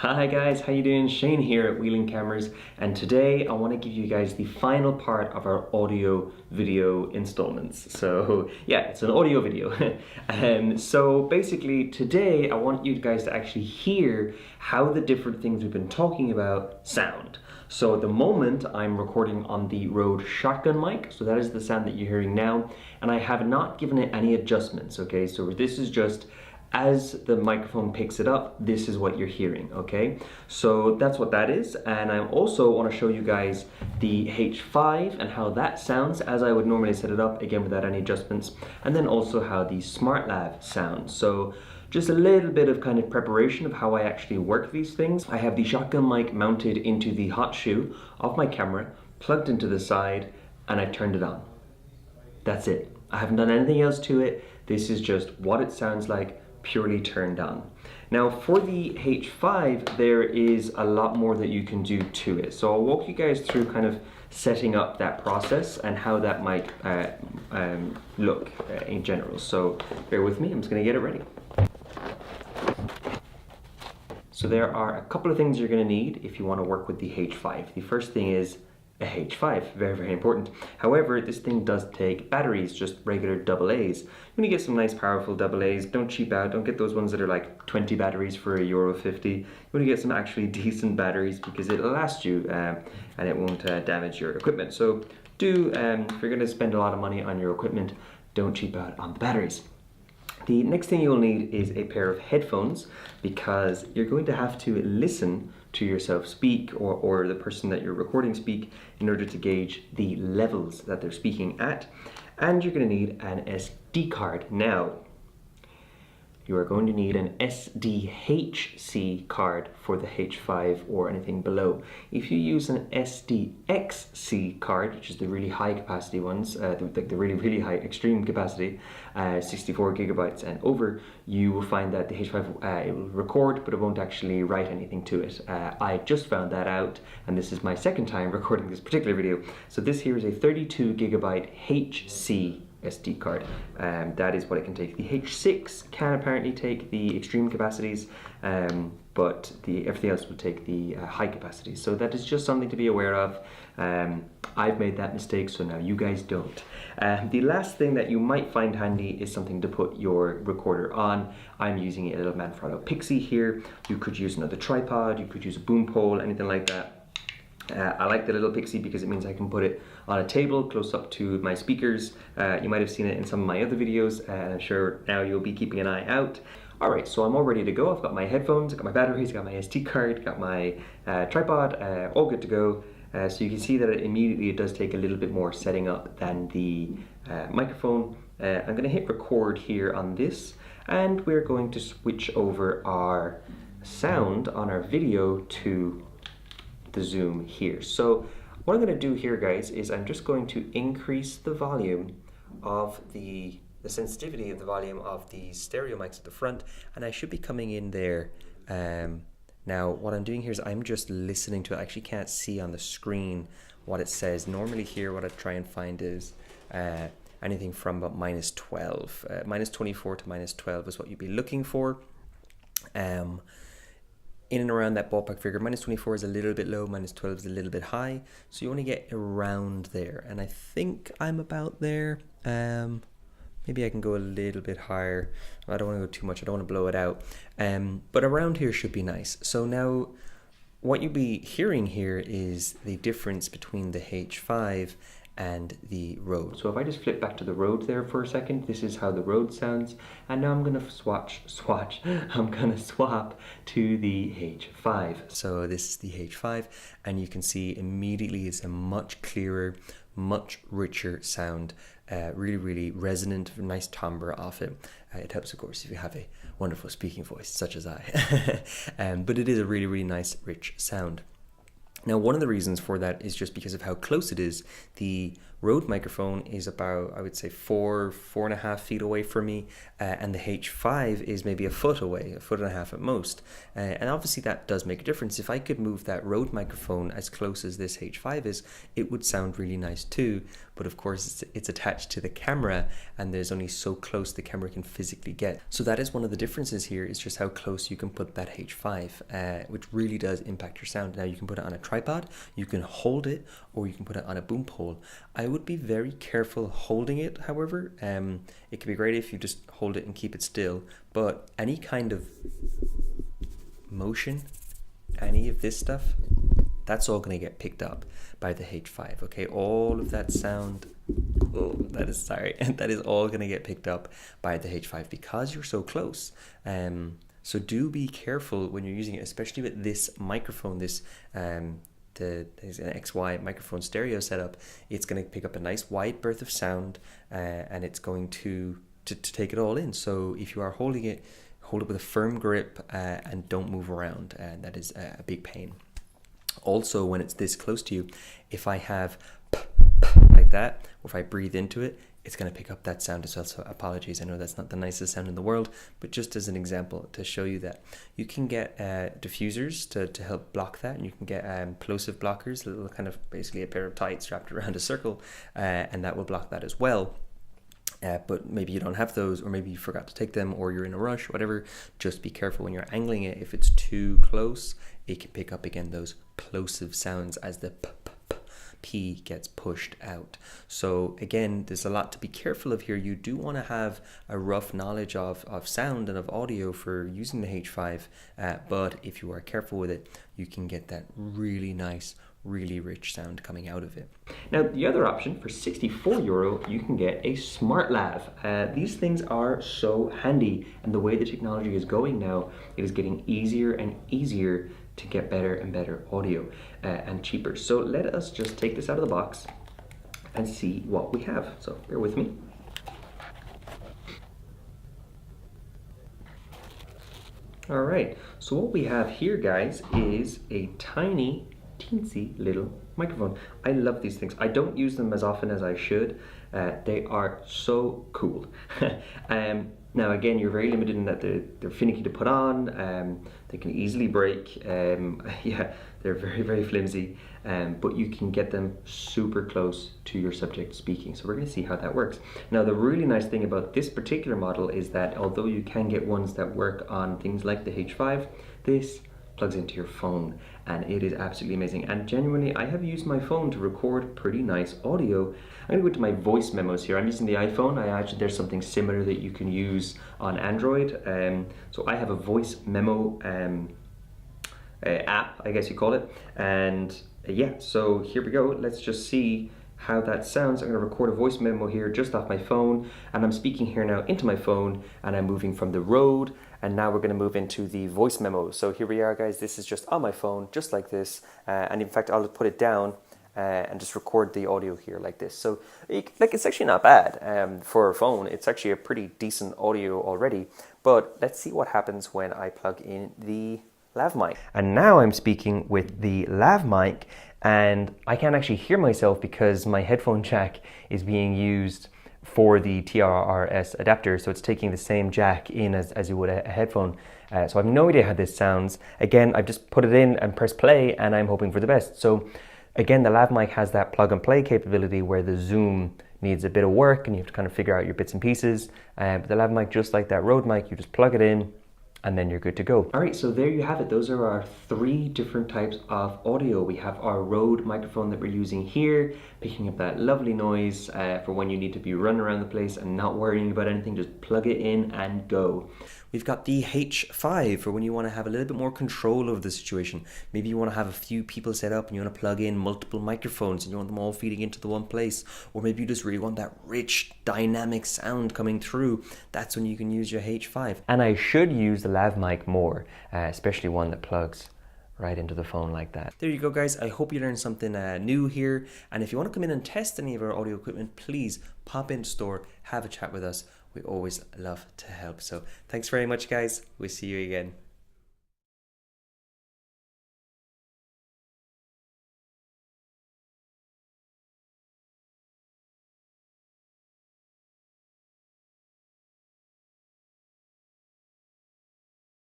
Hi guys, how you doing? Shane here at Whelan Cameras, and today I want to give you guys the final part of our audio video installments. So yeah, it's an audio video. So basically today I want you guys to actually hear how the different things we've been talking about sound. So at the moment I'm recording on the Rode shotgun mic, so that is the sound that you're hearing now, and I have not given it any adjustments, okay? So this is just as the microphone picks it up, this is what you're hearing, okay? So that's what that is, and I also want to show you guys the H5 and how that sounds as I would normally set it up, again without any adjustments, and then also how the Smart Lav sounds. So just a little bit of kind of preparation of how I actually work these things. I have the shotgun mic mounted into the hot shoe of my camera, plugged into the side, and I've turned it on. That's it. I haven't done anything else to it. This is just what it sounds like, purely turned on. Now for the H5, there is a lot more that you can do to it. So I'll walk you guys through kind of setting up that process and how that might look in general. So bear with me, I'm just gonna get it ready. So there are a couple of things you're gonna need if you wanna work with the H5. The first thing is a H5, very, very important. However, this thing does take batteries, just regular AA's. You want to get some nice powerful AA's, don't cheap out, don't get those ones that are like 20 batteries for €1.50. You want to get some actually decent batteries because it'll last you and it won't damage your equipment. So if you're going to spend a lot of money on your equipment, don't cheap out on the batteries. The next thing you'll need is a pair of headphones because you're going to have to listen to yourself speak or the person that you're recording speak in order to gauge the levels that they're speaking at. And you're going to need an SD card. Now, you are going to need an SDHC card for the H5 or anything below. If you use an SDXC card, which is the really high capacity ones, the really, really high extreme capacity, 64 gigabytes and over, you will find that the H5 it will record, but it won't actually write anything to it. I just found that out, and this is my second time recording this particular video. So this here is a 32 gigabyte HC SD card. That is what it can take. The H6 can apparently take the extreme capacities, but everything else will take the high capacities. So that is just something to be aware of. I've made that mistake, so now you guys don't. The last thing that you might find handy is something to put your recorder on. I'm using a little Manfrotto Pixie here. You could use another tripod, you could use a boom pole, anything like that. I like the little Pixie because it means I can put it on a table close up to my speakers. You might have seen it in some of my other videos, and I'm sure now you'll be keeping an eye out. Alright, so I'm all ready to go. I've got my headphones, I've got my batteries, I've got my SD card, got my tripod, all good to go. So you can see that it does take a little bit more setting up than the microphone. I'm going to hit record here on this, and we're going to switch over our sound on our video to the zoom here. So what I'm going to do here, guys, is I'm just going to increase the volume of the sensitivity of the volume of the stereo mics at the front, and I should be coming in there. Now what I'm doing here is I'm just listening to it. I actually can't see on the screen what it says. Normally here what I try and find is anything from about -12. -24 to -12 is what you'd be looking for. In and around that ballpark figure. -24 is a little bit low, -12 is a little bit high, so you want to get around there, and I think I'm about there. Maybe I can go a little bit higher. I don't want to go too much, I don't want to blow it out, but around here should be nice. So now what you'll be hearing here is the difference between the H5 and the Rode. So if I just flip back to the Rode there for a second, this is how the Rode sounds, and now I'm gonna I'm gonna swap to the H5. So this is the H5, and you can see immediately it's a much clearer, much richer sound, really, really resonant, nice timbre off it. It helps, of course, if you have a wonderful speaking voice, such as I. But it is a really, really nice, rich sound. Now, one of the reasons for that is just because of how close it is. The Rode microphone is about, I would say, 4.5 feet away from me, and the H5 is maybe a foot away, 1.5 feet at most. And obviously that does make a difference. If I could move that Rode microphone as close as this H5 is, it would sound really nice too. But of course it's attached to the camera, and there's only so close the camera can physically get. So that is one of the differences here, is just how close you can put that H5, which really does impact your sound. Now you can put it on a tripod, you can hold it, or you can put it on a boom pole. I would be very careful holding it, however. It can be great if you just hold it and keep it still, but any kind of motion, any of this stuff, that's all going to get picked up by the H5, okay? All of that sound, that is all going to get picked up by the H5 because you're so close. So do be careful when you're using it, especially with this microphone, there's an XY microphone stereo setup. It's going to pick up a nice wide berth of sound, and it's going to take it all in. So if you are holding it, hold it with a firm grip, and don't move around, and that is a big pain. Also, when it's this close to you, if I have like that, or if I breathe into it, it's going to pick up that sound as well. So apologies, I know that's not the nicest sound in the world, but just as an example to show you that you can get diffusers to help block that, and you can get plosive blockers, a little kind of basically a pair of tights wrapped around a circle, and that will block that as well. But maybe you don't have those, or maybe you forgot to take them, or you're in a rush, whatever. Just be careful when you're angling it. If it's too close, it can pick up again those plosive sounds as the P gets pushed out. So again, there's a lot to be careful of here. You do want to have a rough knowledge of sound and of audio for using the H5, but if you are careful with it, you can get that really nice, really rich sound coming out of it. Now the other option, for €64, you can get a Smart Lav. These things are so handy, and the way the technology is going now, it is getting easier and easier to get better and better audio, and cheaper. So let us just take this out of the box and see what we have. So bear with me. All right, so what we have here, guys, is a tiny, teensy little microphone. I love these things. I don't use them as often as I should. They are so cool. Now again, you're very limited in that they're finicky to put on. They can easily break. Yeah, they're very, very flimsy, but you can get them super close to your subject speaking. So we're going to see how that works. Now the really nice thing about this particular model is that although you can get ones that work on things like the H5, this plugs into your phone, and it is absolutely amazing. And genuinely, I have used my phone to record pretty nice audio. I'm going to go into my voice memos here. I'm using the iPhone. I imagine there's something similar that you can use on Android. So I have a voice memo app, I guess you call it. And yeah, so here we go. Let's just see how that sounds. I'm going to record a voice memo here just off my phone, and I'm speaking here now into my phone, and I'm moving from the road, and now we're going to move into the voice memo. So here we are, guys. This is just on my phone, just like this, and in fact I'll put it down and just record the audio here like this. So it's actually not bad for a phone. It's actually a pretty decent audio already, but let's see what happens when I plug in the lav mic. And now I'm speaking with the lav mic, and I can't actually hear myself because my headphone jack is being used for the TRRS adapter, so it's taking the same jack in as you would a headphone. So I have no idea how this sounds. Again, I've just put it in and pressed play, and I'm hoping for the best. So again, the lav mic has that plug and play capability where the zoom needs a bit of work and you have to kind of figure out your bits and pieces. But the lav mic, just like that Rode mic, you just plug it in and then you're good to go. All right, so there you have it. Those are our 3 different types of audio. We have our Rode microphone that we're using here, picking up that lovely noise for when you need to be running around the place and not worrying about anything. Just plug it in and go. We've got the H5 for when you want to have a little bit more control of the situation. Maybe you want to have a few people set up and you want to plug in multiple microphones and you want them all feeding into the one place. Or maybe you just really want that rich, dynamic sound coming through. That's when you can use your H5. And I should use the lav mic more, especially one that plugs right into the phone like that. There you go, guys. I hope you learned something new here. And if you want to come in and test any of our audio equipment, please pop into store, have a chat with us. We always love to help. So thanks very much, guys. We'll see you again.